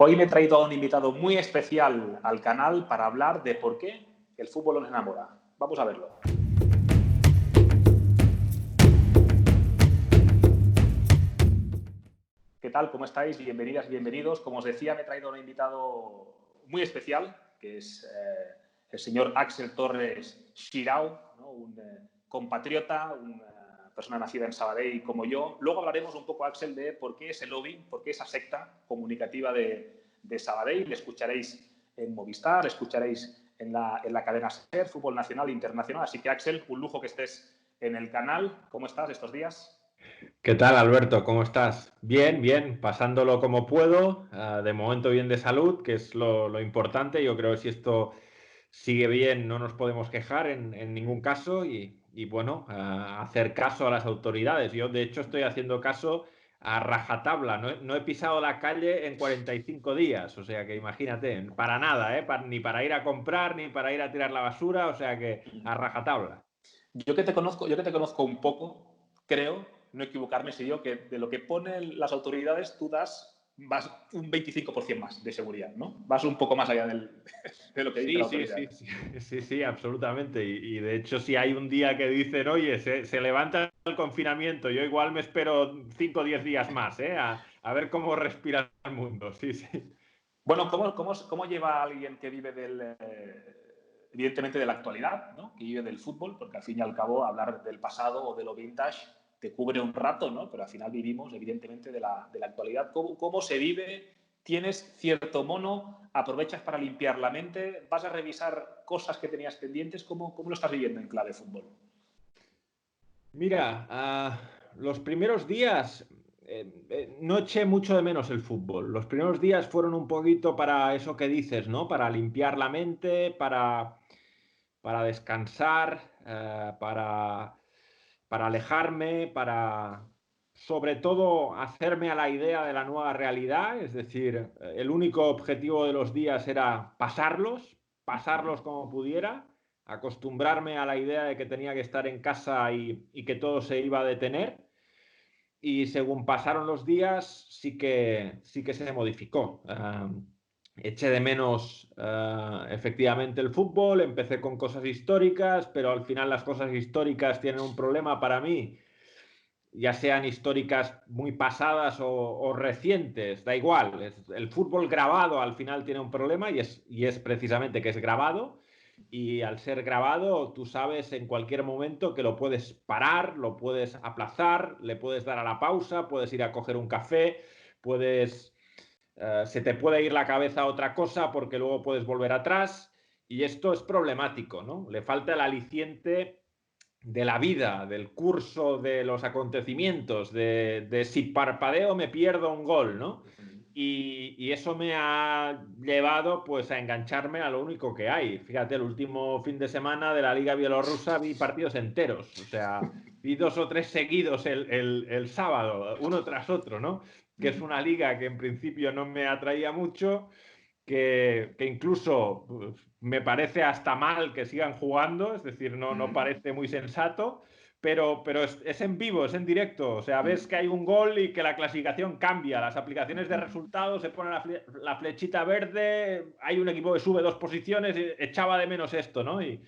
Hoy me he traído a un invitado muy especial al canal para hablar de por qué el fútbol nos enamora. Vamos a verlo. ¿Qué tal? ¿Cómo estáis? Bienvenidas, bienvenidos. Como os decía, me he traído a un invitado muy especial, que es el señor Axel Torres Xirau, ¿no? Un compatriota, una persona nacida en Sabadell como yo. Luego hablaremos un poco, Axel, de por qué ese lobby, por qué esa secta comunicativa de Sabadell. Le escucharéis en Movistar, le escucharéis en la cadena SER, Fútbol Nacional e Internacional. Así que, Axel, un lujo que estés en el canal. ¿Cómo estás estos días? ¿Qué tal, Alberto? ¿Cómo estás? Bien, bien, pasándolo como puedo. De momento bien de salud, que es lo importante. Yo creo que si esto sigue bien no nos podemos quejar en ningún caso y bueno, hacer caso a las autoridades. Yo, de hecho, estoy haciendo caso a rajatabla. No he pisado la calle en 45 días, o sea que imagínate, para nada, ¿eh? Ni para ir a comprar, ni para ir a tirar la basura, o sea que a rajatabla. Yo que te conozco un poco, creo, no equivocarme si digo que de lo que ponen las autoridades tú vas un 25% más de seguridad, ¿no? Vas un poco más allá de lo que dice Sí, la sí, autoridad. sí, sí, sí, sí, absolutamente. Y de hecho, si hay un día que dicen, oye, se levanta el confinamiento, yo igual me espero 5 o 10 días más, ¿eh? A ver cómo respira el mundo. Sí, sí. Bueno, ¿cómo lleva a alguien que vive evidentemente de la actualidad, ¿no? Que vive del fútbol? Porque al fin y al cabo hablar del pasado o de lo vintage te cubre un rato, ¿no? Pero al final vivimos evidentemente de la actualidad. ¿Cómo se vive? ¿Tienes cierto mono? ¿Aprovechas para limpiar la mente? ¿Vas a revisar cosas que tenías pendientes? ¿Cómo lo estás viviendo en clave fútbol? Mira, los primeros días no eché mucho de menos el fútbol. Los primeros días fueron un poquito para eso que dices, ¿no? Para limpiar la mente, para descansar, para alejarme, para sobre todo hacerme a la idea de la nueva realidad. Es decir, el único objetivo de los días era pasarlos como pudiera, acostumbrarme a la idea de que tenía que estar en casa y que todo se iba a detener. Y según pasaron los días, sí que se modificó. Eché de menos efectivamente el fútbol, empecé con cosas históricas, pero al final las cosas históricas tienen un problema para mí, ya sean históricas muy pasadas o recientes, da igual. El fútbol grabado al final tiene un problema y es precisamente que es grabado. Y al ser grabado, tú sabes en cualquier momento que lo puedes parar, lo puedes aplazar, le puedes dar a la pausa, puedes ir a coger un café, se te puede ir la cabeza a otra cosa porque luego puedes volver atrás. Y esto es problemático, ¿no? Le falta el aliciente de la vida, del curso, de los acontecimientos, de si parpadeo me pierdo un gol, ¿no? Y eso me ha llevado pues a engancharme a lo único que hay. Fíjate, el último fin de semana de la Liga Bielorrusa vi partidos enteros, o sea, vi 2 o 3 seguidos el sábado, uno tras otro, ¿no? Que es una liga que en principio no me atraía mucho, que incluso me parece hasta mal que sigan jugando, es decir, no parece muy sensato, pero es en vivo, es en directo, o sea, ves que hay un gol y que la clasificación cambia, las aplicaciones de resultados se pone la flechita verde, hay un equipo que sube 2 posiciones, echaba de menos esto, ¿no? Y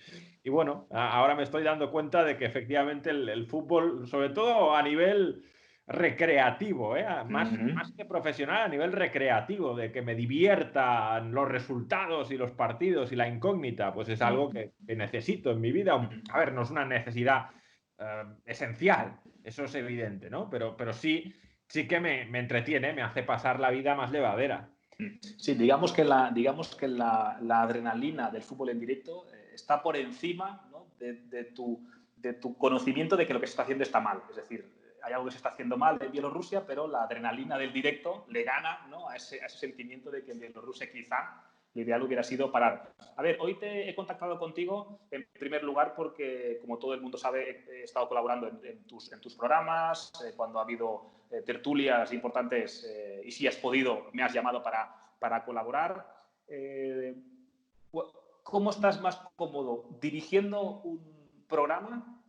bueno, ahora me estoy dando cuenta de que efectivamente el fútbol, sobre todo a nivel recreativo, ¿eh? Más que profesional, a nivel recreativo, de que me diviertan los resultados y los partidos y la incógnita, pues es algo que necesito en mi vida. A ver, no es una necesidad esencial, eso es evidente, ¿no? Pero sí que me entretiene, me hace pasar la vida más llevadera. Sí, digamos que la adrenalina del fútbol en directo está por encima, ¿no? de tu conocimiento de que lo que se está haciendo está mal. Es decir, hay algo que se está haciendo mal en Bielorrusia, pero la adrenalina del directo le gana, ¿no? a ese sentimiento de que en Bielorrusia quizá lo ideal hubiera sido parar. A ver, hoy te he contactado contigo en primer lugar porque, como todo el mundo sabe, he estado colaborando en tus programas, cuando ha habido tertulias importantes y si has podido, me has llamado para colaborar. ¿Cómo estás más cómodo dirigiendo un programa,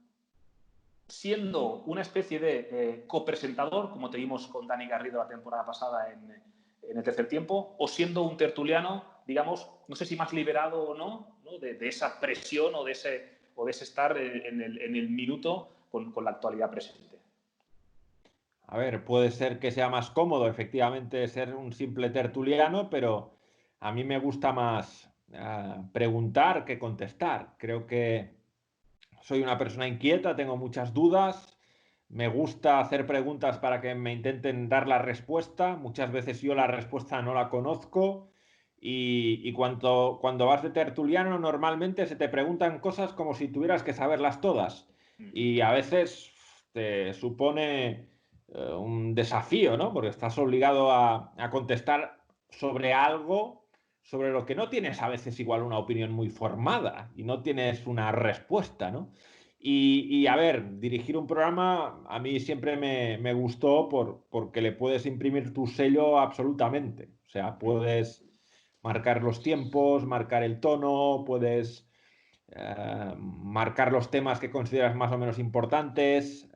siendo una especie de copresentador, como te vimos con Dani Garrido la temporada pasada en el tercer tiempo, o siendo un tertuliano, digamos, no sé si más liberado o no, ¿no? De esa presión o de ese estar en el minuto con la actualidad presente. A ver, puede ser que sea más cómodo, efectivamente, ser un simple tertuliano, pero a mí me gusta más preguntar que contestar. Creo que soy una persona inquieta, tengo muchas dudas, me gusta hacer preguntas para que me intenten dar la respuesta. Muchas veces yo la respuesta no la conozco y cuando vas de tertuliano normalmente se te preguntan cosas como si tuvieras que saberlas todas y a veces te supone un desafío, ¿no? Porque estás obligado a contestar sobre algo sobre lo que no tienes a veces igual una opinión muy formada y no tienes una respuesta, ¿no? A ver, dirigir un programa a mí siempre me gustó porque le puedes imprimir tu sello absolutamente. O sea, puedes marcar los tiempos, marcar el tono, puedes marcar los temas que consideras más o menos importantes.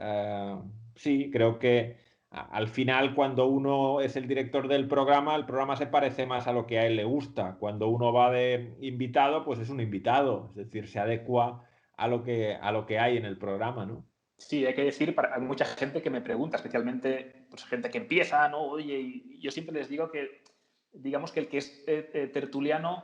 Sí, creo que al final cuando uno es el director del programa, el programa se parece más a lo que a él le gusta. Cuando uno va de invitado, pues es un invitado, es decir, se adecua a lo que hay en el programa, ¿no? Sí, hay que decir, hay mucha gente que me pregunta, especialmente pues, gente que empieza, ¿no? Oye, y yo siempre les digo que, digamos que el que es tertuliano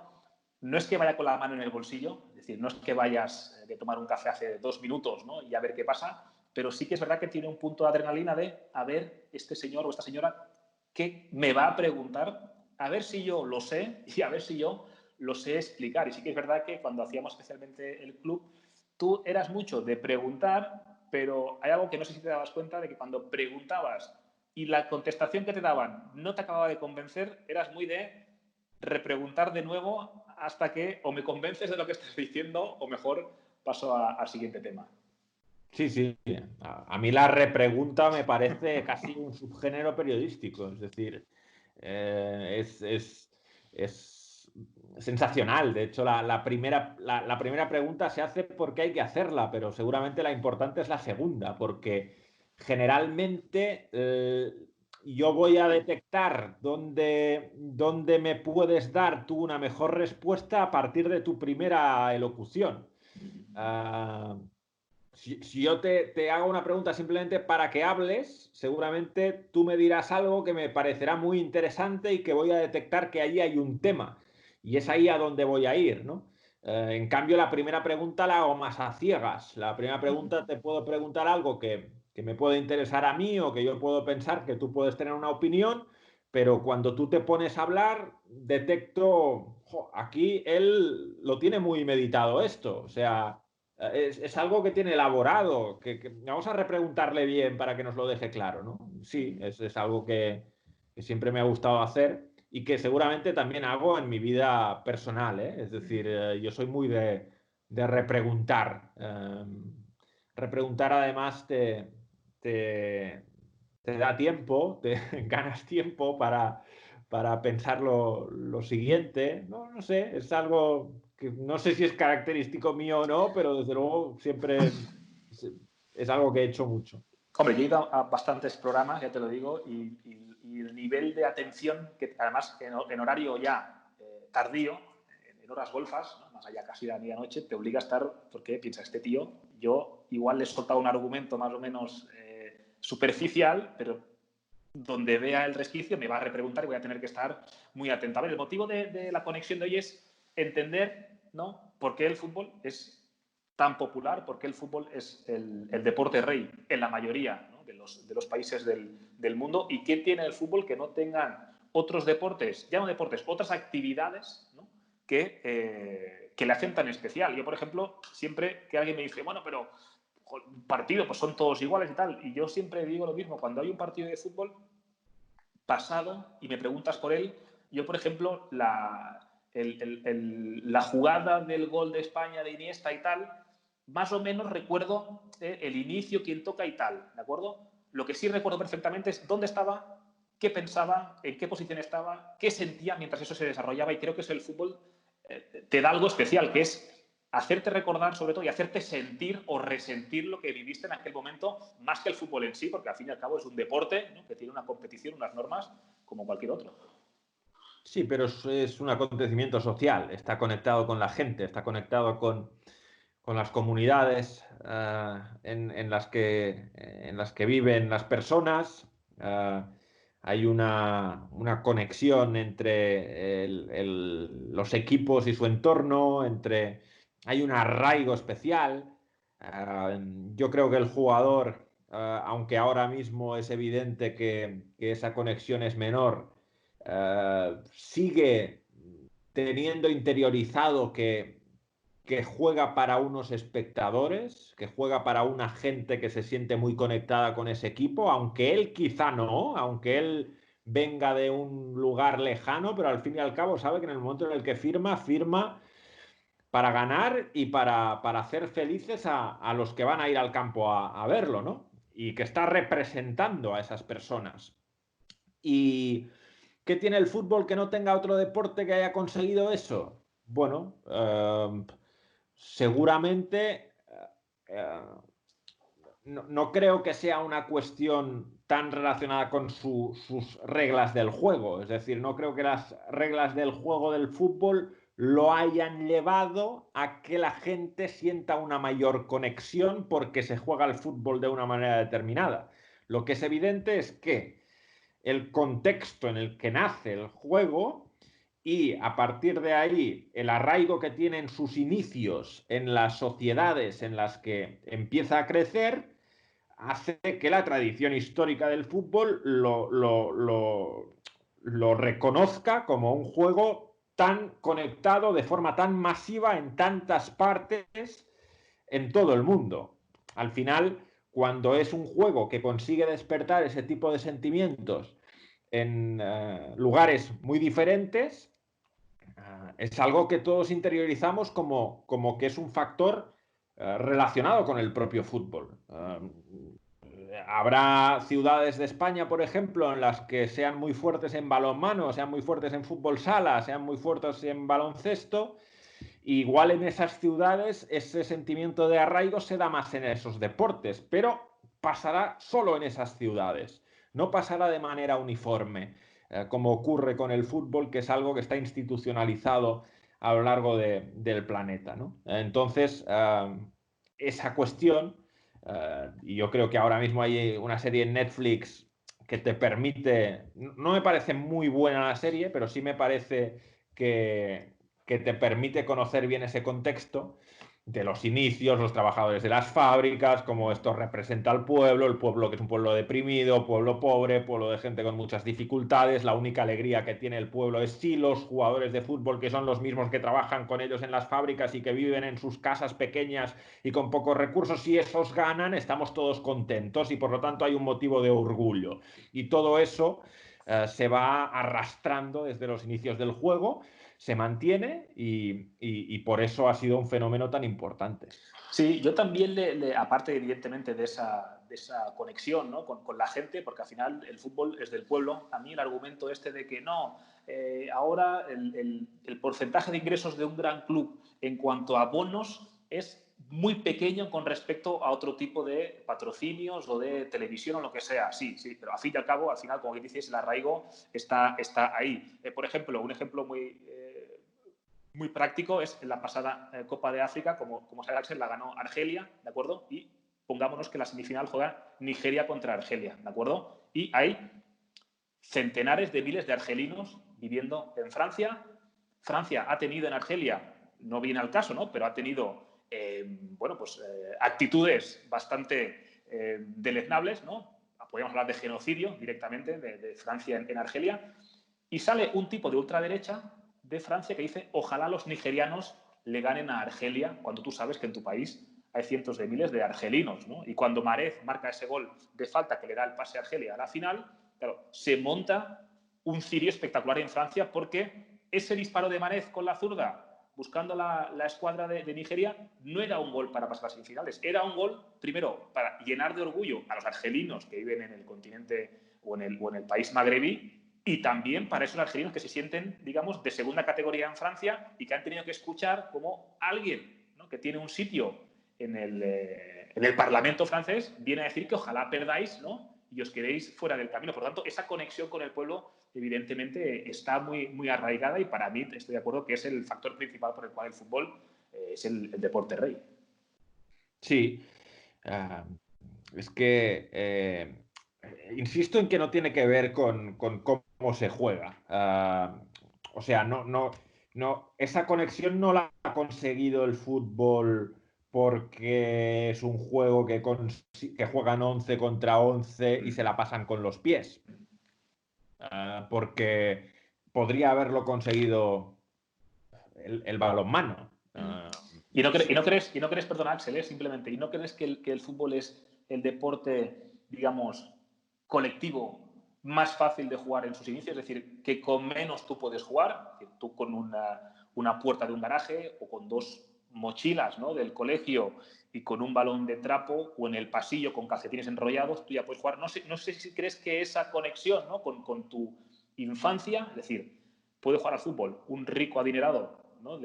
no es que vaya con la mano en el bolsillo, es decir, no es que vayas de tomar un café hace 2 minutos, ¿no? Y a ver qué pasa, pero sí que es verdad que tiene un punto de adrenalina de a ver este señor o esta señora qué me va a preguntar, a ver si yo lo sé y a ver si yo lo sé explicar. Y sí que es verdad que cuando hacíamos especialmente el club, tú eras mucho de preguntar, pero hay algo que no sé si te dabas cuenta de que cuando preguntabas y la contestación que te daban no te acababa de convencer, eras muy de repreguntar de nuevo hasta que o me convences de lo que estás diciendo o mejor paso al siguiente tema. Sí, sí. A mí la repregunta me parece casi un subgénero periodístico. Es decir, es sensacional. De hecho, la primera pregunta se hace porque hay que hacerla, pero seguramente la importante es la segunda, porque generalmente yo voy a detectar dónde me puedes dar tú una mejor respuesta a partir de tu primera elocución. Ah, si yo te hago una pregunta simplemente para que hables, seguramente tú me dirás algo que me parecerá muy interesante y que voy a detectar que allí hay un tema. Y es ahí a donde voy a ir, ¿no? En cambio, la primera pregunta la hago más a ciegas. La primera pregunta te puedo preguntar algo que me puede interesar a mí o que yo puedo pensar que tú puedes tener una opinión, pero cuando tú te pones a hablar, detecto, "Jo, aquí él lo tiene muy meditado esto". O sea, es algo que tiene elaborado, vamos a repreguntarle bien para que nos lo deje claro, ¿no? Sí, es algo que siempre me ha gustado hacer y que seguramente también hago en mi vida personal, ¿eh? Es decir, yo soy muy de repreguntar. Repreguntar además te, te da tiempo, te ganas tiempo para pensar lo siguiente. No, no sé, es algo que no sé si es característico mío o no, pero desde luego siempre es, es algo que he hecho mucho. Hombre, yo he ido a bastantes programas, ya te lo digo, y el nivel de atención, que además en horario ya tardío, en horas golfas, ¿no? Más allá casi de la medianoche, te obliga a estar, porque piensa, este tío, yo igual le he soltado un argumento más o menos superficial, pero donde vea el resquicio me va a repreguntar y voy a tener que estar muy atento. A ver, el motivo de la conexión de hoy es entender, ¿no?, por qué el fútbol es tan popular, por qué el fútbol es el deporte rey en la mayoría, ¿no?, de los países del mundo y qué tiene el fútbol que no tengan otros deportes, ya no deportes, otras actividades, ¿no?, que le hacen tan especial. Yo, por ejemplo, siempre que alguien me dice, bueno, pero un partido, pues son todos iguales y tal. Y yo siempre digo lo mismo, cuando hay un partido de fútbol pasado y me preguntas por él, yo, por ejemplo, la jugada del gol de España de Iniesta y tal, más o menos recuerdo el inicio, quién toca y tal, ¿de acuerdo? Lo que sí recuerdo perfectamente es dónde estaba, qué pensaba, en qué posición estaba, qué sentía mientras eso se desarrollaba y creo que es el fútbol te da algo especial, que es hacerte recordar sobre todo y hacerte sentir o resentir lo que viviste en aquel momento, más que el fútbol en sí, porque al fin y al cabo es un deporte, ¿no?, que tiene una competición, unas normas, como cualquier otro. Sí, pero es un acontecimiento social, está conectado con la gente, está conectado con las comunidades en las que viven las personas. Hay una conexión entre los equipos y su entorno, hay un arraigo especial. Yo creo que el jugador, aunque ahora mismo es evidente que esa conexión es menor, sigue teniendo interiorizado que juega para unos espectadores, que juega para una gente que se siente muy conectada con ese equipo, aunque él quizá no, aunque él venga de un lugar lejano, pero al fin y al cabo sabe que en el momento en el que firma para ganar y para hacer felices a los que van a ir al campo a verlo, ¿no? Y que está representando a esas personas. ¿Y qué tiene el fútbol que no tenga otro deporte que haya conseguido eso? Bueno, seguramente no creo que sea una cuestión tan relacionada con sus reglas del juego. Es decir, no creo que las reglas del juego del fútbol lo hayan llevado a que la gente sienta una mayor conexión porque se juega el fútbol de una manera determinada. Lo que es evidente es que el contexto en el que nace el juego y a partir de ahí el arraigo que tiene en sus inicios en las sociedades en las que empieza a crecer hace que la tradición histórica del fútbol lo reconozca como un juego tan conectado de forma tan masiva en tantas partes en todo el mundo. Al final, cuando es un juego que consigue despertar ese tipo de sentimientos en lugares muy diferentes, es algo que todos interiorizamos como que es un factor relacionado con el propio fútbol. Habrá ciudades de España, por ejemplo, en las que sean muy fuertes en balonmano, sean muy fuertes en fútbol sala, sean muy fuertes en baloncesto. Igual en esas ciudades ese sentimiento de arraigo se da más en esos deportes, pero pasará solo en esas ciudades, no pasará de manera uniforme, como ocurre con el fútbol, que es algo que está institucionalizado a lo largo del planeta, ¿no? Entonces, esa cuestión, y yo creo que ahora mismo hay una serie en Netflix que te permite, no me parece muy buena la serie, pero sí me parece que te permite conocer bien ese contexto de los inicios, los trabajadores de las fábricas, cómo esto representa al pueblo, el pueblo que es un pueblo deprimido, pueblo pobre, pueblo de gente con muchas dificultades, la única alegría que tiene el pueblo es si los jugadores de fútbol, que son los mismos que trabajan con ellos en las fábricas y que viven en sus casas pequeñas y con pocos recursos, si esos ganan, estamos todos contentos y por lo tanto hay un motivo de orgullo. Y todo eso se va arrastrando desde los inicios del juego, se mantiene y por eso ha sido un fenómeno tan importante. Sí, yo también, aparte evidentemente de esa conexión, ¿no? con la gente, porque al final el fútbol es del pueblo, a mí el argumento este de que no, ahora el porcentaje de ingresos de un gran club en cuanto a bonos es muy pequeño con respecto a otro tipo de patrocinios o de televisión o lo que sea. Sí, sí, pero al fin y al cabo, al final, como dices, el arraigo está ahí. Por ejemplo, un ejemplo muy práctico es en la pasada Copa de África, como sabe Axel, la ganó Argelia, ¿de acuerdo? Y pongámonos que la semifinal juega Nigeria contra Argelia, ¿de acuerdo? Y hay centenares de miles de argelinos viviendo en Francia. Francia ha tenido en Argelia, no viene al caso, ¿no? Pero ha tenido, actitudes bastante deleznables, ¿no? Podríamos hablar de genocidio directamente de Francia en Argelia. Y sale un tipo de ultraderecha de Francia que dice: ojalá los nigerianos le ganen a Argelia, cuando tú sabes que en tu país hay cientos de miles de argelinos, ¿no? Y cuando Mahrez marca ese gol de falta que le da el pase a Argelia a la final, claro, se monta un cirio espectacular en Francia porque ese disparo de Mahrez con la zurda buscando la escuadra de Nigeria no era un gol para pasar a semifinales, era un gol primero para llenar de orgullo a los argelinos que viven en el continente o en el país magrebí, y también para esos argelinos que se sienten, digamos, de segunda categoría en Francia y que han tenido que escuchar como alguien, ¿no?, que tiene un sitio en el Parlamento francés viene a decir que ojalá perdáis, ¿no?, y os quedéis fuera del camino. Por lo tanto, esa conexión con el pueblo evidentemente está muy arraigada y para mí estoy de acuerdo que es el factor principal por el cual el fútbol es el deporte rey. Sí, es que insisto en que no tiene que ver con cómo se juega. O sea, esa conexión no la ha conseguido el fútbol porque es un juego que juegan 11 contra 11 y se la pasan con los pies. Porque podría haberlo conseguido el balonmano. ¿Y no crees, perdón, Axel, simplemente, ¿y no crees que el fútbol es el deporte, digamos, colectivo más fácil de jugar en sus inicios? Es decir, que con menos tú puedes jugar, es decir, tú con una puerta de un garaje o con 2 mochilas, ¿no?, del colegio y con un balón de trapo o en el pasillo con calcetines enrollados, tú ya puedes jugar. No sé si crees que esa conexión, ¿no?, con tu infancia, es decir, puede jugar al fútbol un rico adinerado, ¿no?,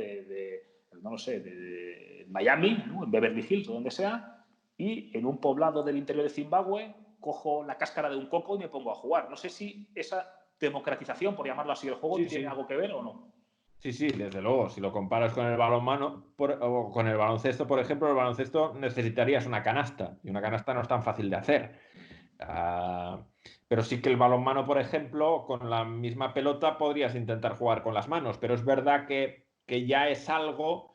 no lo sé, de Miami, ¿no?, en Beverly Hills o donde sea, y en un poblado del interior de Zimbabue cojo la cáscara de un coco y me pongo a jugar. No sé si esa democratización, por llamarlo así, del juego, Sí, tiene sí. algo que ver o no. Sí, sí, desde luego. Si lo comparas con el balonmano o con el baloncesto, por ejemplo, el baloncesto necesitarías una canasta y una canasta no es tan fácil de hacer. Pero sí que el balonmano, por ejemplo, con la misma pelota podrías intentar jugar con las manos, pero es verdad que ya es algo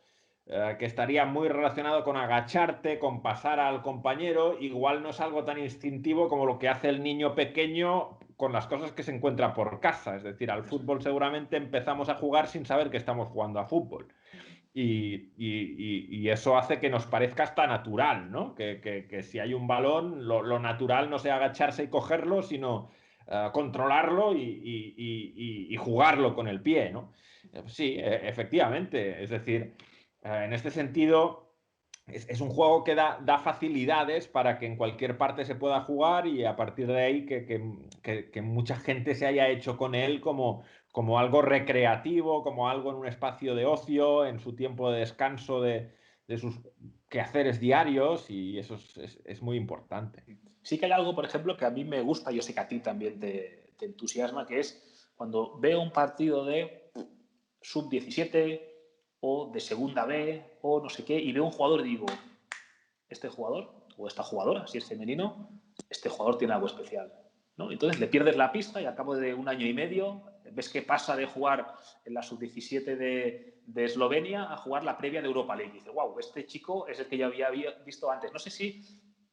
que estaría muy relacionado con agacharte, con pasar al compañero. Igual no es algo tan instintivo como lo que hace el niño pequeño con las cosas que se encuentra por casa. Es decir, al fútbol seguramente empezamos a jugar sin saber que estamos jugando a fútbol. Y eso hace que nos parezca hasta natural, ¿no? Que si hay un balón, lo natural no sea agacharse y cogerlo, sino controlarlo y jugarlo con el pie, ¿no? Sí, efectivamente. Es decir, en este sentido, es un juego que da facilidades para que en cualquier parte se pueda jugar y a partir de ahí que mucha gente se haya hecho con él como algo recreativo, como algo en un espacio de ocio, en su tiempo de descanso de sus quehaceres diarios y eso es muy importante. Sí que hay algo, por ejemplo, que a mí me gusta, yo sé que a ti también te entusiasma, que es cuando veo un partido de sub-17 o de segunda B o no sé qué, y veo un jugador y digo, este jugador o esta jugadora, si es femenino, este jugador tiene algo especial, ¿no? Entonces le pierdes la pista y al cabo de 1 año y medio ves que pasa de jugar en la sub-17 de Eslovenia a jugar la previa de Europa League. Y dices, wow, este chico es el que ya había visto antes. No sé si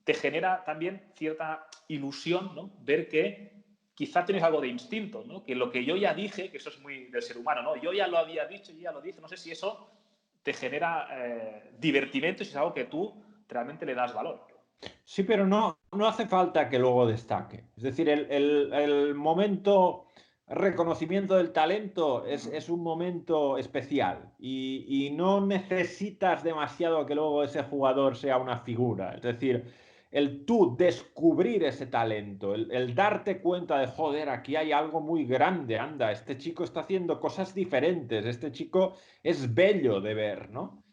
te genera también cierta ilusión, ¿no?, ver que quizá tienes algo de instinto, ¿no?, que lo que yo ya dije, que eso es muy del ser humano, ¿no?, yo ya lo había dicho, yo ya lo dije, no sé si eso te genera divertimento y si es algo que tú realmente le das valor. Sí, pero no hace falta que luego destaque. Es decir, el momento reconocimiento del talento es un momento especial y no necesitas demasiado que luego ese jugador sea una figura. Es decir, el tú descubrir ese talento, el darte cuenta de, joder, aquí hay algo muy grande, anda, este chico está haciendo cosas diferentes, este chico es bello de ver, ¿no?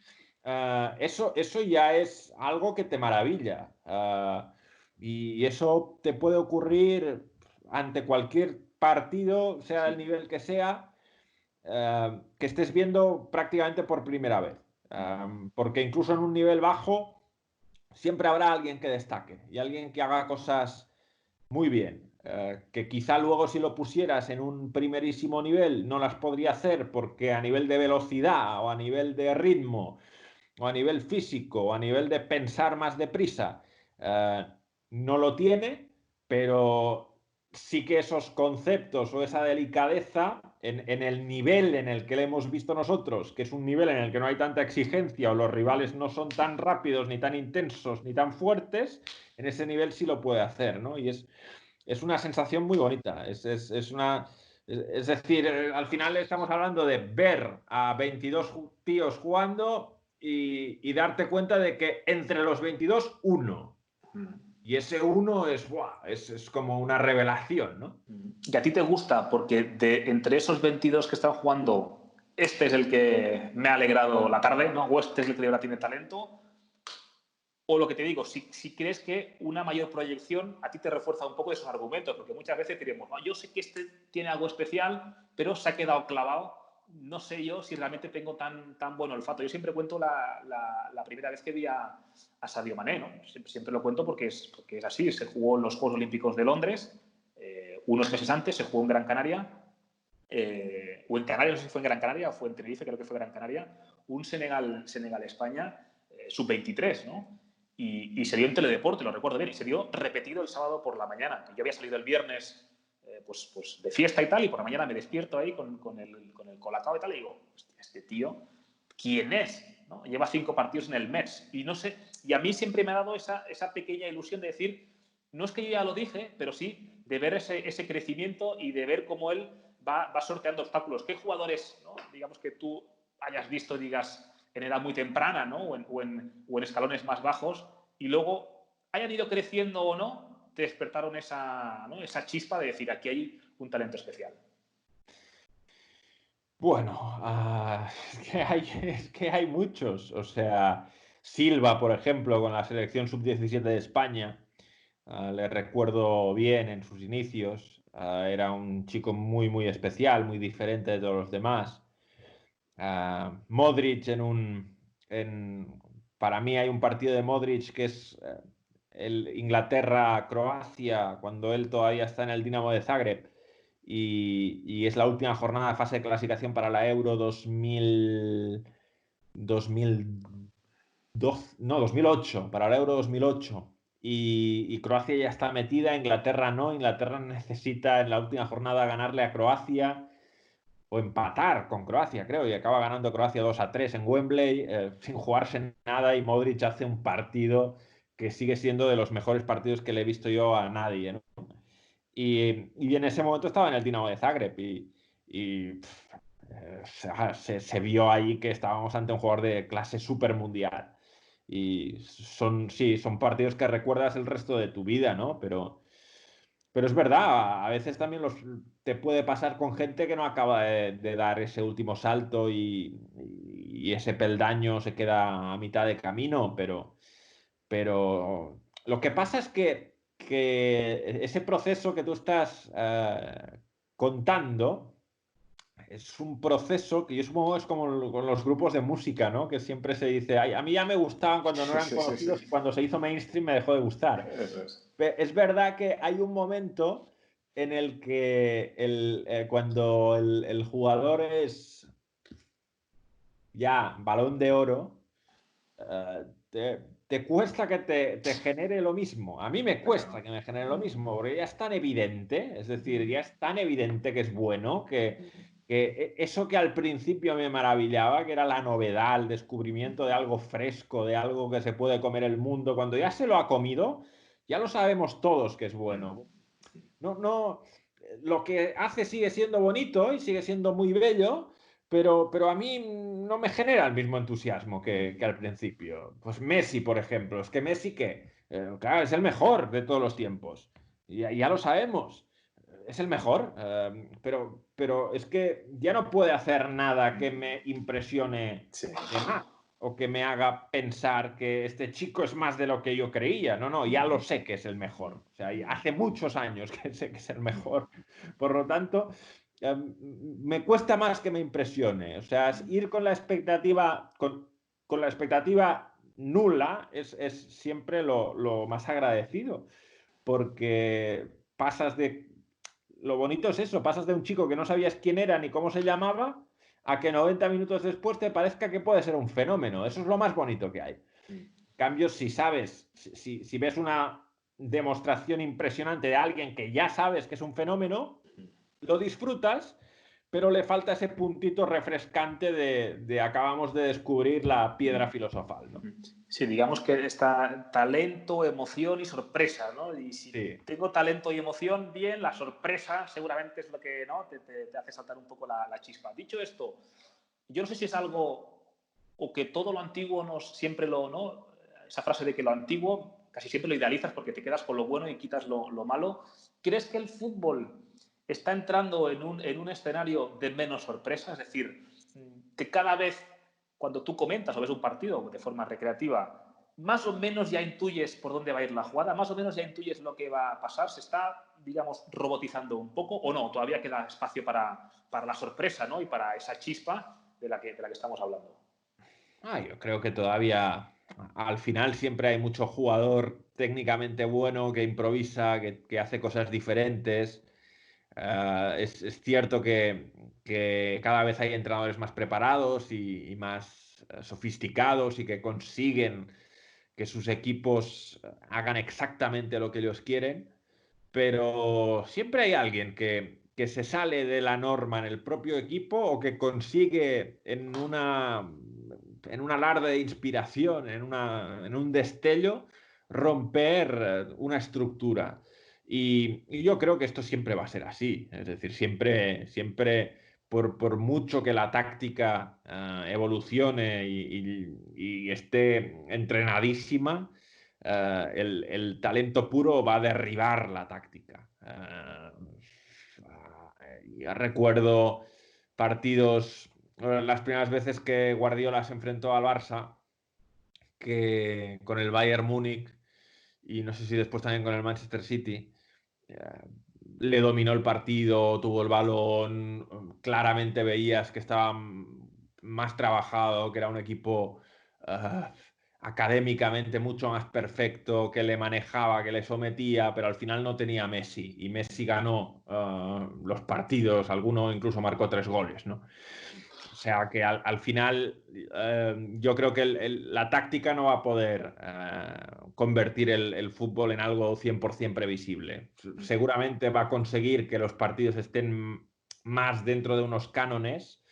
Eso ya es algo que te maravilla. Y eso te puede ocurrir ante cualquier partido, sea el nivel que sea, que estés viendo prácticamente por primera vez. Porque incluso en un nivel bajo siempre habrá alguien que destaque y alguien que haga cosas muy bien. Que quizá luego si lo pusieras en un primerísimo nivel no las podría hacer porque a nivel de velocidad o a nivel de ritmo o a nivel físico o a nivel de pensar más deprisa, no lo tiene, pero sí que esos conceptos o esa delicadeza en el nivel en el que le hemos visto nosotros, que es un nivel en el que no hay tanta exigencia o los rivales no son tan rápidos, ni tan intensos, ni tan fuertes, en ese nivel sí lo puede hacer, ¿no? Y es una sensación muy bonita. Es decir, al final estamos hablando de ver a 22 tíos jugando y darte cuenta de que entre los 22, uno. Y ese uno ¡buah! Es como una revelación, ¿no? ¿Y a ti te gusta? Porque entre esos 22 que están jugando, este es el que me ha alegrado la tarde, ¿no?, o este es el que de verdad tiene talento, O lo que te digo, si crees que una mayor proyección a ti te refuerza un poco esos argumentos, porque muchas veces diremos, no, yo sé que este tiene algo especial, pero se ha quedado clavado. No sé yo si realmente tengo tan buen olfato. Yo siempre cuento la primera vez que vi a Sadio Mané, ¿no? Siempre lo cuento porque es así. Se jugó en los Juegos Olímpicos de Londres, unos meses antes, se jugó en Gran Canaria, o en Canarias, no sé si fue en Gran Canaria o fue en Tenerife, creo que fue Gran Canaria, un Senegal-España sub-23, ¿no? Y se dio en Teledeporte, lo recuerdo bien, y se dio repetido el sábado por la mañana. Yo había salido el viernes pues de fiesta y tal, y por la mañana me despierto ahí con el colacao y tal, y digo, este tío, ¿quién es? ¿No? Lleva 5 partidos en el Metz. Y no sé, y a mí siempre me ha dado esa pequeña ilusión de decir, no es que yo ya lo dije, pero sí de ver ese crecimiento y de ver cómo él va sorteando obstáculos. ¿Qué jugadores, ¿no? digamos, que tú hayas visto, digas, en edad muy temprana, ¿no? o en escalones más bajos, y luego hayan ido creciendo o no, te despertaron ¿no? esa chispa de decir, aquí hay un talento especial? Bueno, es que hay muchos. O sea, Silva, por ejemplo, con la selección sub-17 de España, le recuerdo bien en sus inicios. Era un chico muy, muy especial, muy diferente de todos los demás. Modric para mí hay un partido de Modric que es el Inglaterra-Croacia, cuando él todavía está en el Dinamo de Zagreb, y es la última jornada de fase de clasificación para la Euro 2002, no, 2008, para la Euro 2008. Y Croacia ya está metida, Inglaterra no. Inglaterra necesita en la última jornada ganarle a Croacia o empatar con Croacia, creo, y acaba ganando Croacia 2-3 en Wembley, sin jugarse nada, y Modric hace un partido que sigue siendo de los mejores partidos que le he visto yo a nadie, ¿no? Y en ese momento estaba en el Dinamo de Zagreb se vio ahí que estábamos ante un jugador de clase super mundial. Y sí, son partidos que recuerdas el resto de tu vida, ¿no? Pero es verdad, a veces también te puede pasar con gente que no acaba de dar ese último salto y ese peldaño se queda a mitad de camino, pero lo que pasa es que ese proceso que tú estás contando es un proceso que yo supongo es como con los grupos de música, ¿no? Que siempre se dice, "Ay, a mí ya me gustaban cuando no Sí, eran sí, sí, sí. conocidos y cuando se hizo mainstream me dejó de gustar". Eso es. Es verdad que hay un momento en el que cuando el jugador es ya balón de oro, te cuesta que te genere lo mismo. A mí me cuesta Claro. que me genere lo mismo, porque ya es tan evidente, es decir, ya es tan evidente que es bueno, que eso que al principio me maravillaba, que era la novedad, el descubrimiento de algo fresco, de algo que se puede comer el mundo, cuando ya se lo ha comido, ya lo sabemos todos que es bueno. No, no, lo que hace sigue siendo bonito y sigue siendo muy bello, pero a mí no me genera el mismo entusiasmo que al principio. Pues Messi, por ejemplo, es que Messi claro, es el mejor de todos los tiempos. Y ya lo sabemos. Es el mejor, pero es que ya no puede hacer nada que me impresione Sí. de más o que me haga pensar que este chico es más de lo que yo creía. No, no, ya lo sé que es el mejor. O sea, hace muchos años que sé que es el mejor. Por lo tanto, me cuesta más que me impresione. O sea, ir con la expectativa nula es siempre lo más agradecido, porque pasas de... Lo bonito es eso, pasas de un chico que no sabías quién era ni cómo se llamaba a que 90 minutos después te parezca que puede ser un fenómeno. Eso es lo más bonito que hay. En cambio, si sabes, si ves una demostración impresionante de alguien que ya sabes que es un fenómeno, lo disfrutas, pero le falta ese puntito refrescante de acabamos de descubrir la piedra filosofal, ¿no? Sí, digamos que está talento, emoción y sorpresa, ¿no? Y si Sí. tengo talento y emoción, bien, la sorpresa seguramente es lo que, ¿no? te hace saltar un poco la chispa. Dicho esto, yo no sé si es algo o que todo lo antiguo siempre ¿no? Esa frase de que lo antiguo casi siempre lo idealizas porque te quedas con lo bueno y quitas lo malo. ¿Crees que el fútbol está entrando en un escenario de menos sorpresa? Es decir, que cada vez cuando tú comentas o ves un partido de forma recreativa, más o menos ya intuyes por dónde va a ir la jugada, más o menos ya intuyes lo que va a pasar, se está, digamos, robotizando un poco o no, todavía queda espacio para la sorpresa, ¿no? Y para esa chispa de la que estamos hablando. Yo creo que todavía al final siempre hay mucho jugador técnicamente bueno que improvisa, que hace cosas diferentes. Es cierto que cada vez hay entrenadores más preparados y más sofisticados y que consiguen que sus equipos hagan exactamente lo que ellos quieren, pero siempre hay alguien que se sale de la norma en el propio equipo o que consigue en un alarde de inspiración, en un destello, romper una estructura. Y yo creo que esto siempre va a ser así. Es decir, siempre por mucho que la táctica evolucione y esté entrenadísima, el talento puro va a derribar la táctica. Ya recuerdo partidos, las primeras veces que Guardiola se enfrentó al Barça, que con el Bayern Múnich y no sé si después también con el Manchester City, eh, le dominó el partido, tuvo el balón, claramente veías que estaba más trabajado, que era un equipo académicamente mucho más perfecto, que le manejaba, que le sometía, pero al final no tenía Messi y Messi ganó los partidos, alguno incluso marcó 3 goles, ¿no? O sea que al final yo creo que la táctica no va a poder convertir el fútbol en algo 100% previsible. Seguramente va a conseguir que los partidos estén más dentro de unos cánones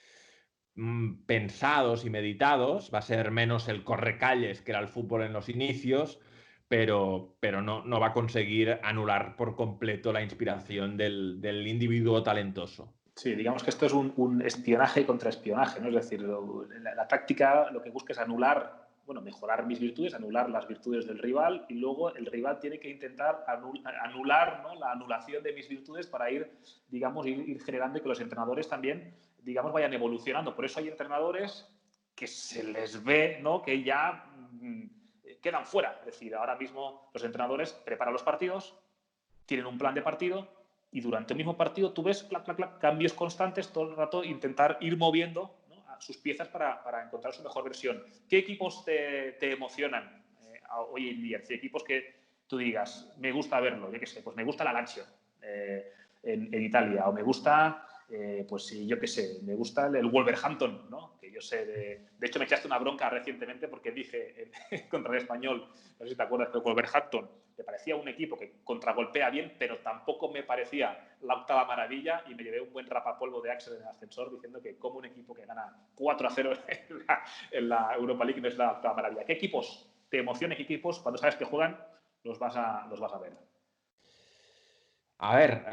pensados y meditados. Va a ser menos el correcalles que era el fútbol en los inicios, pero no va a conseguir anular por completo la inspiración del individuo talentoso. Sí, digamos que esto es un espionaje contra espionaje, ¿no? Es decir, la táctica lo que busca es anular, bueno, mejorar mis virtudes, anular las virtudes del rival y luego el rival tiene que intentar anular, ¿no? La anulación de mis virtudes para ir, digamos, ir generando que los entrenadores también, digamos, vayan evolucionando. Por eso hay entrenadores que se les ve, ¿no? Que ya quedan fuera. Es decir, ahora mismo los entrenadores preparan los partidos, tienen un plan de partido y durante el mismo partido tú ves cambios constantes todo el rato, intentar ir moviendo, ¿no? A sus piezas para encontrar su mejor versión. ¿Qué equipos te emocionan hoy en día? ¿Qué equipos que tú digas, me gusta verlo? Yo qué sé, pues me gusta la Lazio en Italia, o me gusta, pues sí, yo qué sé, me gusta el Wolverhampton, ¿no? Que yo sé, de hecho me echaste una bronca recientemente porque dije contra el Español, no sé si te acuerdas, pero Wolverhampton me parecía un equipo que contragolpea bien, pero tampoco me parecía la octava maravilla y me llevé un buen rapapolvo de Axel en el ascensor diciendo que como un equipo que gana 4-0 en la Europa League no es la octava maravilla. ¿Qué equipos te emocionan? ¿Qué equipos cuando sabes que juegan los vas a ver? A ver,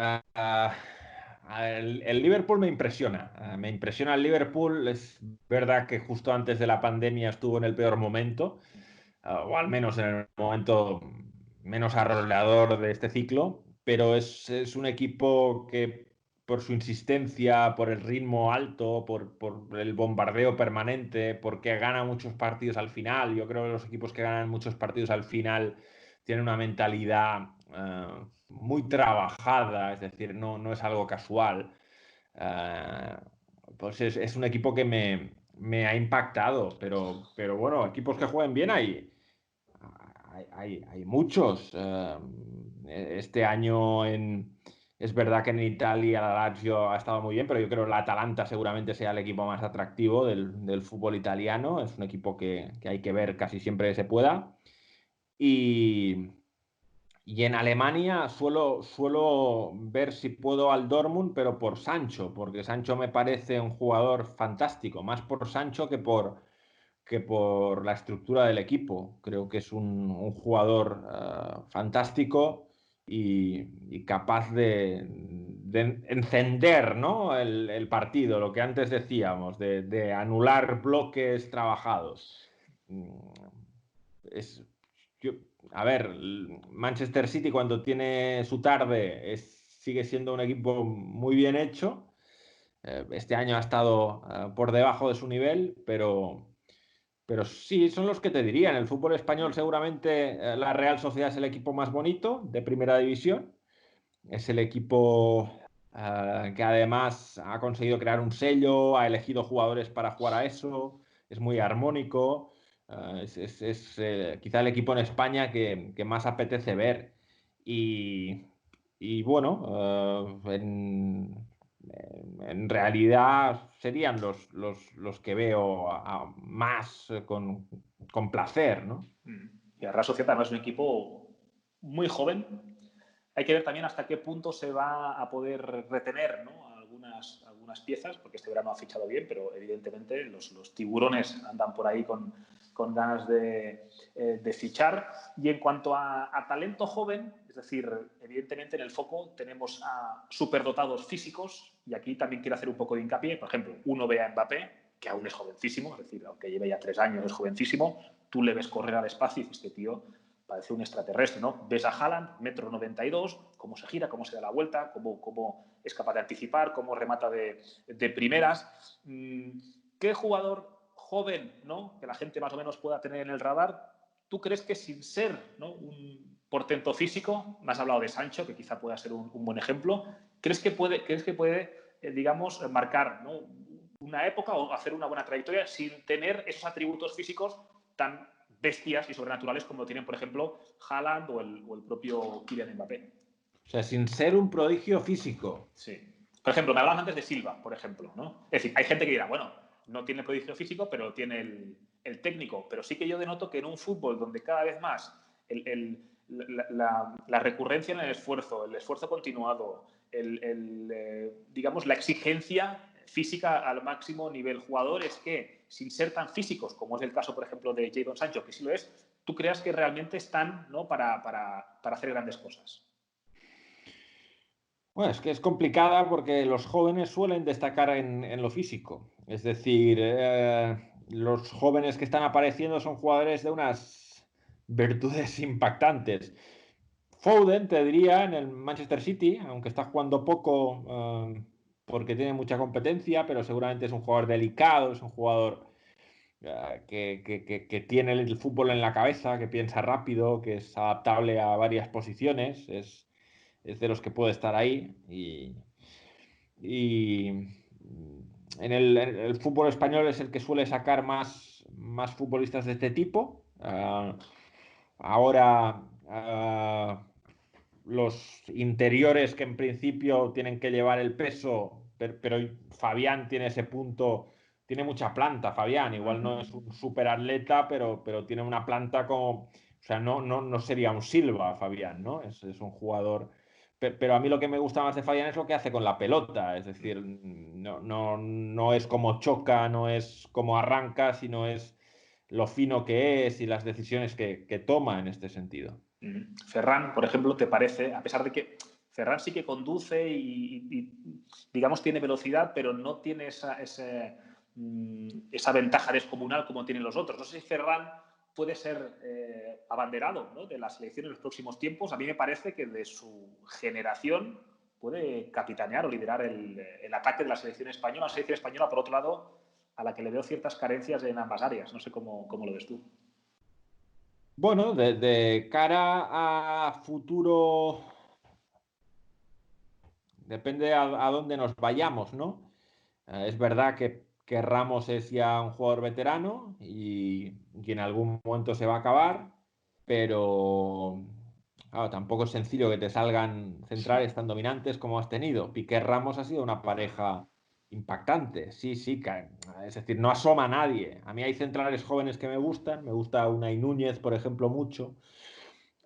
el Liverpool me impresiona. Me impresiona el Liverpool. Es verdad que justo antes de la pandemia estuvo en el peor momento, o al menos en el momento menos arrollador de este ciclo, pero es un equipo que por su insistencia, por el ritmo alto, por el bombardeo permanente, porque gana muchos partidos al final. Yo creo que los equipos que ganan muchos partidos al final tienen una mentalidad muy trabajada, es decir, no es algo casual. Eh, pues es un equipo que me ha impactado, pero bueno, equipos que jueguen bien hay muchos. Este año es verdad que en Italia la Lazio ha estado muy bien, pero yo creo que la Atalanta seguramente sea el equipo más atractivo del fútbol italiano. Es un equipo que hay que ver casi siempre que se pueda. Y, y en Alemania suelo ver si puedo al Dortmund, pero por Sancho, porque Sancho me parece un jugador fantástico, más por Sancho que por la estructura del equipo. Creo que es un jugador fantástico y capaz de encender, ¿no? el partido, lo que antes decíamos, de anular bloques trabajados. Mm, Es, yo- a ver, Manchester City cuando tiene su tarde sigue siendo un equipo muy bien hecho. Este año ha estado por debajo de su nivel, pero sí, son los que te diría. En el fútbol español seguramente la Real Sociedad es el equipo más bonito de primera división. Es el equipo que además ha conseguido crear un sello, ha elegido jugadores para jugar a eso, es muy armónico. Es quizá el equipo en España que más apetece ver. Y, y bueno, en realidad serían los que veo más con placer, ¿no? Y la Real Sociedad además es un equipo muy joven. Hay que ver también hasta qué punto se va a poder retener, ¿no?, algunas piezas, porque este verano ha fichado bien, pero evidentemente los tiburones andan por ahí con ganas de fichar. Y en cuanto a talento joven, es decir, evidentemente en el foco tenemos a superdotados físicos, y aquí también quiero hacer un poco de hincapié. Por ejemplo, uno ve a Mbappé, que aún es jovencísimo, es decir, aunque lleve ya 3 años, es jovencísimo. Tú le ves correr al espacio y dices, este tío parece un extraterrestre, ¿no? Ves a Haaland, 1,92 m, cómo se gira, cómo se da la vuelta, cómo es capaz de anticipar, cómo remata de primeras. ¿Qué jugador joven, ¿no?, que la gente más o menos pueda tener en el radar, tú crees que sin ser, ¿no?, un portento físico, me has hablado de Sancho, que quizá pueda ser un buen ejemplo, crees que puede digamos, marcar, ¿no?, una época o hacer una buena trayectoria sin tener esos atributos físicos tan bestias y sobrenaturales como lo tienen, por ejemplo, Haaland o el propio Kylian Mbappé? O sea, sin ser un prodigio físico. Sí. Por ejemplo, me hablaban antes de Silva, por ejemplo, ¿no? Es decir, hay gente que dirá, bueno, no tiene el prodigio físico, pero tiene el técnico. Pero sí que yo denoto que en un fútbol donde cada vez más la recurrencia en el esfuerzo continuado, digamos, la exigencia física al máximo nivel, jugadores que, sin ser tan físicos, como es el caso, por ejemplo, de Jadon Sancho, que sí lo es, tú creas que realmente están, ¿no?, para hacer grandes cosas. Bueno, es que es complicada porque los jóvenes suelen destacar en lo físico. Es decir, los jóvenes que están apareciendo son jugadores de unas virtudes impactantes. Foden, te diría, en el Manchester City, aunque está jugando poco porque tiene mucha competencia, pero seguramente es un jugador delicado, es un jugador que tiene el fútbol en la cabeza, que piensa rápido, que es adaptable a varias posiciones, es de los que puede estar ahí. Y en el fútbol español es el que suele sacar más futbolistas de este tipo. Ahora los interiores que en principio tienen que llevar el peso, pero Fabián tiene ese punto, tiene mucha planta, Fabián, igual no es un superatleta, pero tiene una planta como, o sea, no sería un Silva, Fabián, ¿no? Es un jugador, pero a mí lo que me gusta más de Fabián es lo que hace con la pelota, es decir, no es como choca, no es como arranca, sino es lo fino que es y las decisiones que toma en este sentido. Ferran, por ejemplo, ¿te parece, a pesar de que Ferran sí que conduce digamos, tiene velocidad, pero no tiene esa ventaja descomunal como tienen los otros? No sé si Ferran puede ser abanderado, ¿no?, de la selección en los próximos tiempos. A mí me parece que de su generación puede capitanear o liderar el ataque de la selección española. La selección española, por otro lado, a la que le veo ciertas carencias en ambas áreas. No sé cómo lo ves tú. Bueno, de cara a futuro, depende a dónde nos vayamos, ¿no? Es verdad que Ramos es ya un jugador veterano y en algún momento se va a acabar, pero claro, tampoco es sencillo que te salgan centrales tan dominantes como has tenido. Piqué Ramos ha sido una pareja impactante, sí, sí, es decir, no asoma a nadie. A mí hay centrales jóvenes que me gusta Unai Núñez, por ejemplo, mucho.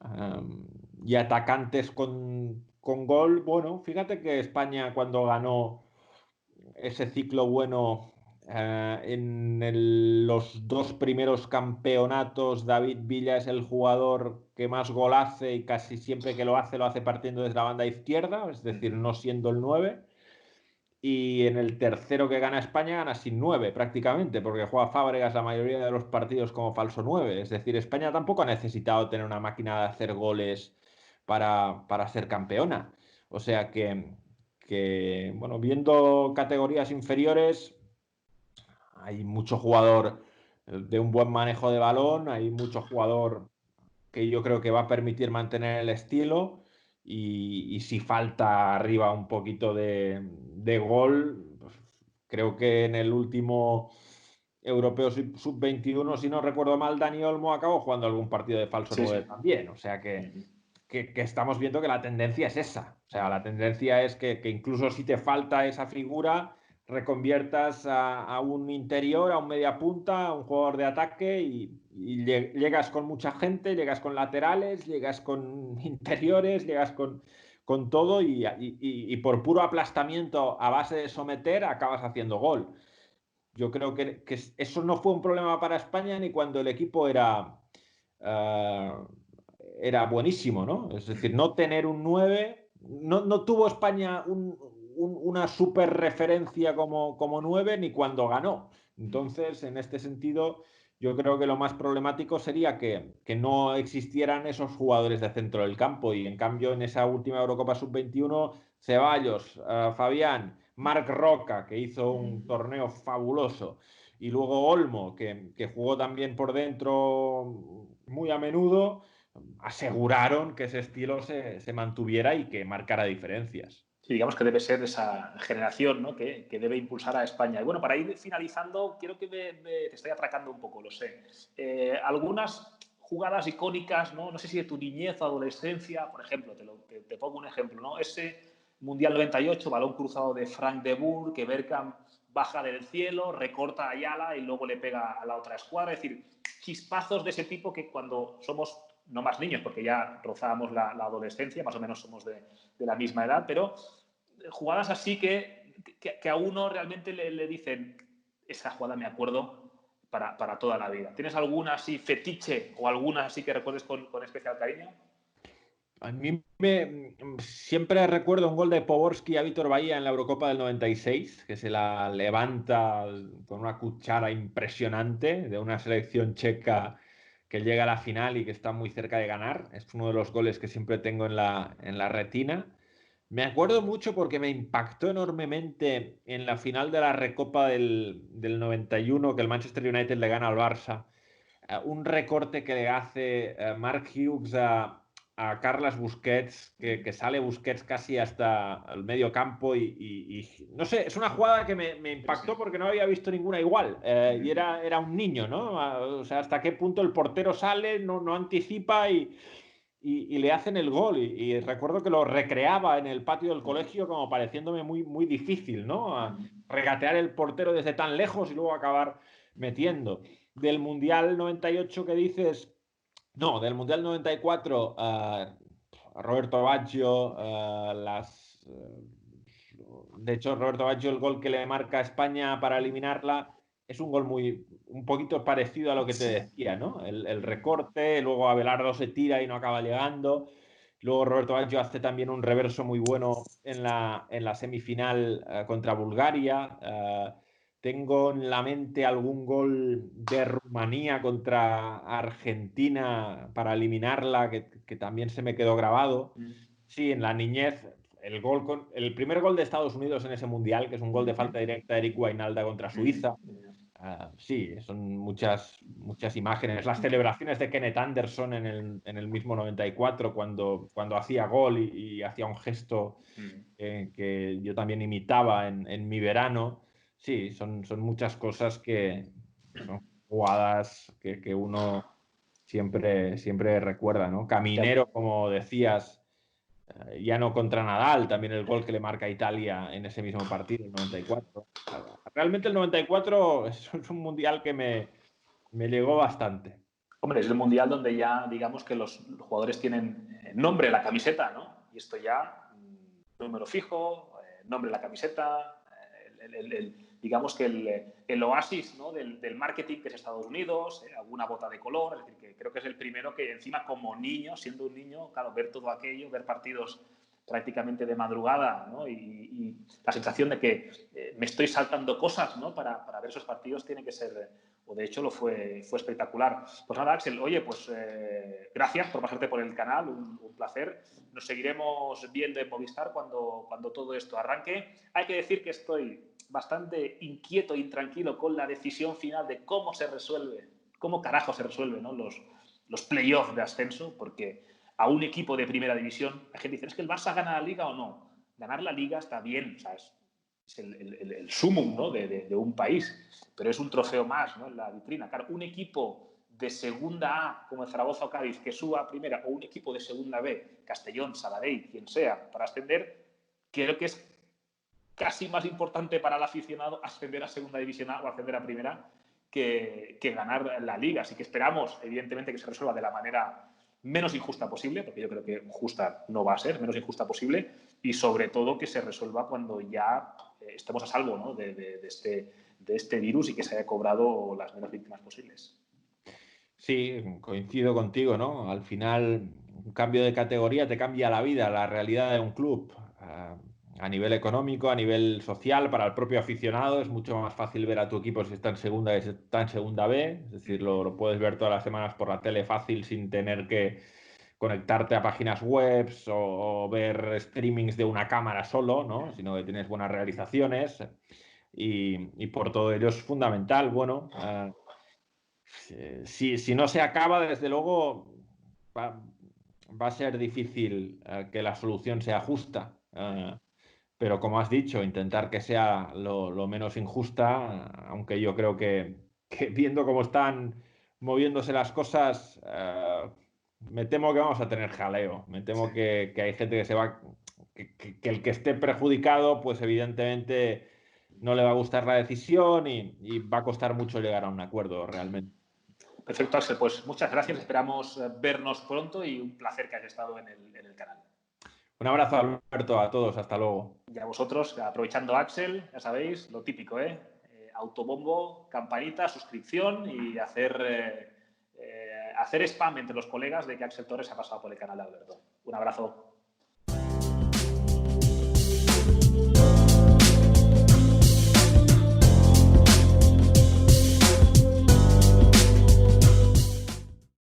Um, y atacantes con gol, bueno, fíjate que España cuando ganó ese ciclo bueno los dos primeros campeonatos, David Villa es el jugador que más gol hace y casi siempre que lo hace partiendo desde la banda izquierda, es decir, no siendo el 9. Y en el tercero que gana España gana sin 9 prácticamente, porque juega Fábregas la mayoría de los partidos como falso 9. Es decir, España tampoco ha necesitado tener una máquina de hacer goles para ser campeona. O sea bueno, viendo categorías inferiores, hay mucho jugador de un buen manejo de balón, hay mucho jugador que yo creo que va a permitir mantener el estilo y si falta arriba un poquito de gol, pues, creo que en el último Europeo Sub-21, si no recuerdo mal, Dani Olmo acabó jugando algún partido de falso Sí, 9 sí. también, o sea que estamos viendo que la tendencia es esa, o sea, la tendencia es que incluso si te falta esa figura reconviertas a un interior, a un media punta, a un jugador de ataque y llegas con mucha gente, llegas con laterales, llegas con interiores, llegas con todo y por puro aplastamiento a base de someter acabas haciendo gol. Yo creo que eso no fue un problema para España ni cuando el equipo uh, era buenísimo, ¿no? Es decir, no tener un 9, no tuvo España una super referencia como 9 ni cuando ganó. Entonces, en este sentido, yo creo que lo más problemático sería que no existieran esos jugadores de centro del campo y en cambio en esa última Eurocopa Sub-21, Ceballos, Fabián, Marc Roca, que hizo un torneo fabuloso, y luego Olmo, que jugó también por dentro muy a menudo, aseguraron que ese estilo se mantuviera y que marcara diferencias. Sí, digamos que debe ser esa generación, ¿no? que debe impulsar a España. Y bueno, para ir finalizando, quiero que te estoy atracando un poco, lo sé. Algunas jugadas icónicas, ¿no? No sé si de tu niñez o adolescencia, por ejemplo, te pongo un ejemplo, ¿no? Ese Mundial 98, balón cruzado de Frank de Boer, que Bergkamp baja del cielo, recorta a Ayala y luego le pega a la otra escuadra. Es decir, chispazos de ese tipo que cuando somos, no más niños, porque ya rozábamos la adolescencia, más o menos somos de la misma edad, pero jugadas así que a uno realmente le dicen, esa jugada me acuerdo para toda la vida. ¿Tienes alguna así fetiche o alguna así que recuerdes con especial cariño? A mí siempre recuerdo un gol de Poborski a Vítor Bahía en la Eurocopa del 96, que se la levanta con una cuchara impresionante de una selección checa que llega a la final y que está muy cerca de ganar. Es uno de los goles que siempre tengo en la retina. Me acuerdo mucho porque me impactó enormemente en la final de la Recopa del 91, que el Manchester United le gana al Barça. Un recorte que le hace Mark Hughes a Carles Busquets, que sale Busquets casi hasta el medio campo no sé, es una jugada que me impactó porque no había visto ninguna igual y era un niño, ¿no? O sea, hasta qué punto el portero sale, no anticipa y le hacen el gol. Y recuerdo que lo recreaba en el patio del colegio como pareciéndome muy, muy difícil, ¿no? A regatear el portero desde tan lejos y luego acabar metiendo. Del Mundial 98 que dices, no, del Mundial 94, Roberto Baggio, de hecho, Roberto Baggio, el gol que le marca a España para eliminarla, es un gol un poquito parecido a lo que te decía, ¿no? El recorte, luego Abelardo se tira y no acaba llegando. Luego Roberto Baggio hace también un reverso muy bueno en la semifinal contra Bulgaria. Tengo en la mente algún gol de Rumanía contra Argentina para eliminarla, que también se me quedó grabado. Sí, en la niñez, el primer gol de Estados Unidos en ese mundial, que es un gol de falta directa de Eric Wijnaldum contra Suiza. Sí, son muchas, muchas imágenes. Las celebraciones de Kenneth Anderson en el mismo 94, cuando hacía gol y hacía un gesto que yo también imitaba en mi verano. Sí, son muchas cosas que son jugadas que uno siempre recuerda, ¿no? Caminero, como decías, ya no contra Nadal, también el gol que le marca a Italia en ese mismo partido, el 94. Realmente el 94 es un mundial que me llegó bastante. Hombre, es el mundial donde ya, digamos que los jugadores tienen nombre en la camiseta, ¿no? Y esto ya, número fijo, nombre en la camiseta, digamos que el oasis, ¿no? del marketing que es Estados Unidos, alguna bota de color, es decir, que creo que es el primero que encima como niño, siendo un niño, claro, ver todo aquello, ver partidos prácticamente de madrugada, ¿no? y la sensación de que me estoy saltando cosas, ¿no? para ver esos partidos tiene que ser, o de hecho fue espectacular. Pues nada, Axel, oye, pues gracias por pasarte por el canal, un placer. Nos seguiremos viendo en Movistar cuando todo esto arranque. Hay que decir que estoy bastante inquieto e intranquilo con la decisión final de cómo se resuelve, cómo carajo se resuelven, ¿no?, los playoffs de ascenso, porque a un equipo de primera división, la gente dice, ¿es que el Barça gana la Liga o no? Ganar la Liga está bien, o sea, es el sumum, ¿no?, de un país, pero es un trofeo más, ¿no?, en la vitrina. Claro, un equipo de segunda A, como el Zaragoza o Cádiz, que suba a primera, o un equipo de segunda B, Castellón, Sabadell, quien sea, para ascender, creo que es casi más importante para el aficionado ascender a segunda división A o ascender a primera que ganar la Liga. Así que esperamos, evidentemente, que se resuelva de la manera menos injusta posible, porque yo creo que justa no va a ser, menos injusta posible, y sobre todo que se resuelva cuando ya estemos a salvo, ¿no?, de este virus y que se haya cobrado las menos víctimas posibles. Sí, coincido contigo, ¿no? Al final, un cambio de categoría te cambia la vida, la realidad de un club. A nivel económico, a nivel social, para el propio aficionado es mucho más fácil ver a tu equipo si está en segunda que si está en segunda B. Es decir, lo puedes ver todas las semanas por la tele fácil sin tener que conectarte a páginas web o ver streamings de una cámara solo, ¿no? Sino que tienes buenas realizaciones y por todo ello es fundamental. Bueno, si no se acaba, desde luego va, va a ser difícil que la solución sea justa. Pero como has dicho, intentar que sea lo menos injusta, aunque yo creo que viendo cómo están moviéndose las cosas, me temo que vamos a tener jaleo. Me temo que hay gente que se va, que el que esté perjudicado, pues evidentemente no le va a gustar la decisión y va a costar mucho llegar a un acuerdo realmente. Perfecto, Axel. Pues muchas gracias. Esperamos vernos pronto y un placer que hayas estado en el canal. Un abrazo, Alberto, a todos. Hasta luego. Y a vosotros, aprovechando Axel, ya sabéis, lo típico, autobombo, campanita, suscripción y hacer spam entre los colegas de que Axel Torres ha pasado por el canal de Alberto. Un abrazo.